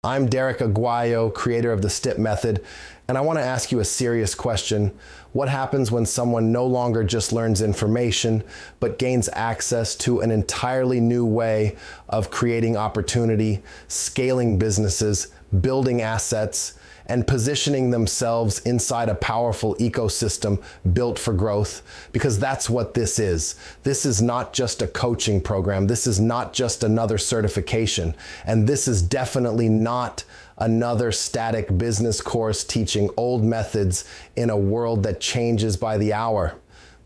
I'm Derek Aguayo, creator of the Stip method, and I want to ask you a serious question. What happens when someone no longer just learns information, but gains access to an entirely new way of creating opportunity, scaling businesses, building assets, and positioning themselves inside a powerful ecosystem built for growth? Because that's what this is. This is not just a coaching program. This is not just another certification. And this is definitely not another static business course teaching old methods in a world that changes by the hour.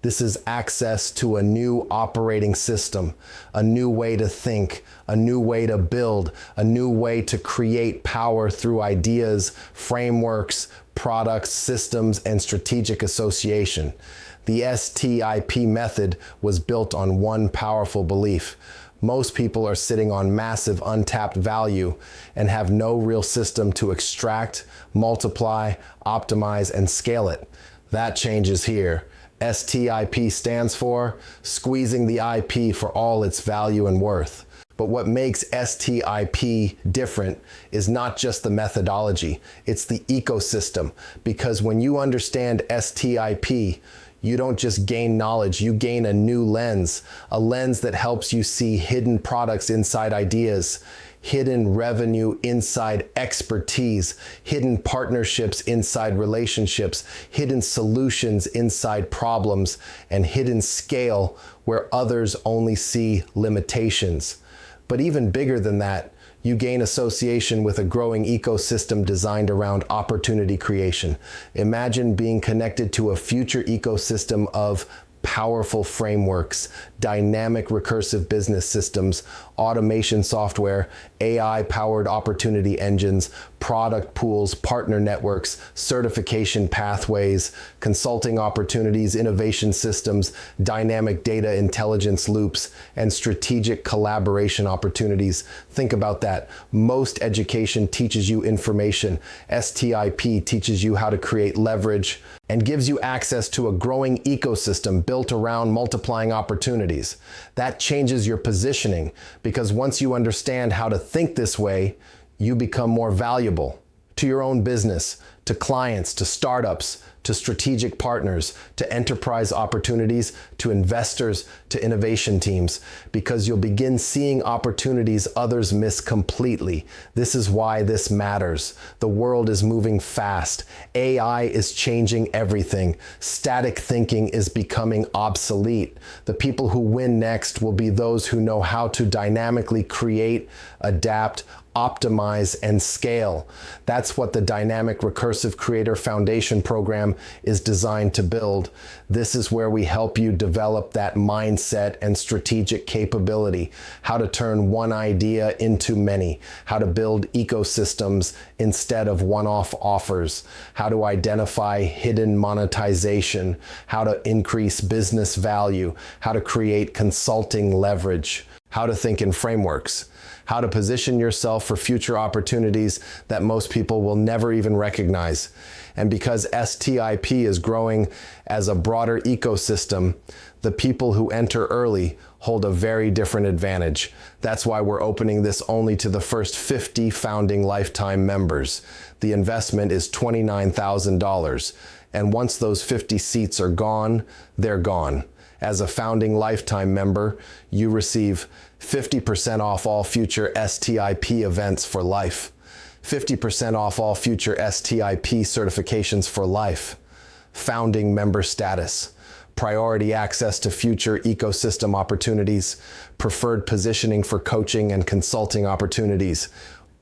This is access to a new operating system, a new way to think, a new way to build, a new way to create power through ideas, frameworks, products, systems, and strategic association. The STIP method was built on one powerful belief. Most people are sitting on massive untapped value and have no real system to extract, multiply, optimize, and scale it. That changes here. STIP stands for squeezing the IP for all its value and worth. But what makes STIP different is not just the methodology, it's the ecosystem. Because when you understand STIP, you don't just gain knowledge, you gain a new lens, a lens that helps you see hidden products inside ideas, hidden revenue inside expertise, hidden partnerships inside relationships, hidden solutions inside problems, and hidden scale where others only see limitations. But even bigger than that, you gain association with a growing ecosystem designed around opportunity creation. Imagine being connected to a future ecosystem of powerful frameworks, dynamic recursive business systems, automation software, AI-powered opportunity engines, product pools, partner networks, certification pathways, consulting opportunities, innovation systems, dynamic data intelligence loops, and strategic collaboration opportunities. Think about that. Most education teaches you information. STIP teaches you how to create leverage and gives you access to a growing ecosystem built around multiplying opportunities. That changes your positioning, because once you understand how to think this way, you become more valuable to your own business, to clients, to startups, to strategic partners, to enterprise opportunities, to investors, to innovation teams, because you'll begin seeing opportunities others miss completely. This is why this matters. The world is moving fast. AI is changing everything. Static thinking is becoming obsolete. The people who win next will be those who know how to dynamically create, adapt, optimize, and scale. That's what the Dynamic Recursive Creator Foundation program is designed to build. This is where we help you develop that mindset and strategic capability, how to turn one idea into many, how to build ecosystems instead of one-off offers, how to identify hidden monetization, how to increase business value, how to create consulting leverage, how to think in frameworks, how to position yourself for future opportunities that most people will never even recognize. And because STIP is growing as a broader ecosystem, the people who enter early hold a very different advantage. That's why we're opening this only to the first 50 founding lifetime members. The investment is $29,000. And once those 50 seats are gone, they're gone. As a founding lifetime member, you receive 50% off all future STIP events for life, 50% off all future STIP certifications for life, founding member status, priority access to future ecosystem opportunities, preferred positioning for coaching and consulting opportunities,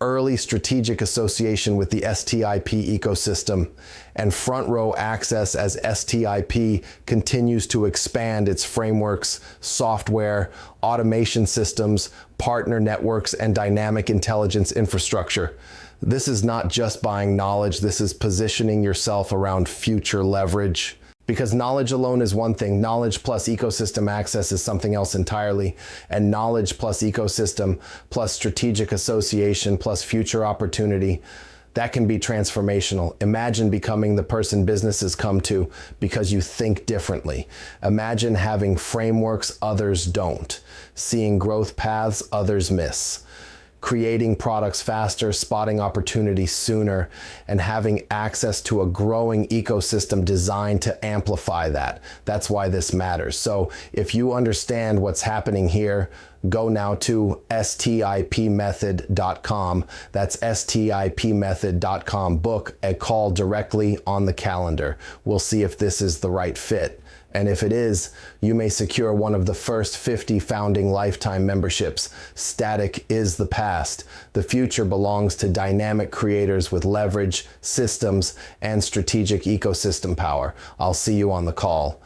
early strategic association with the STIP ecosystem, and front row access as STIP continues to expand its frameworks, software, automation systems, partner networks, and dynamic intelligence infrastructure. This is not just buying knowledge, this is positioning yourself around future leverage. Because knowledge alone is one thing, knowledge plus ecosystem access is something else entirely. And knowledge plus ecosystem plus strategic association plus future opportunity, that can be transformational. Imagine becoming the person businesses come to because you think differently. Imagine having frameworks others don't, seeing growth paths others miss. creating products faster, spotting opportunities sooner, and having access to a growing ecosystem designed to amplify that. That's why this matters. So if you understand what's happening here, go now to stipmethod.com. That's stipmethod.com. Book a call directly on the calendar. We'll see if this is the right fit. And if it is, you may secure one of the first 50 founding lifetime memberships. Static is the past. The future belongs to dynamic creators with leverage, systems, and strategic ecosystem power. I'll see you on the call.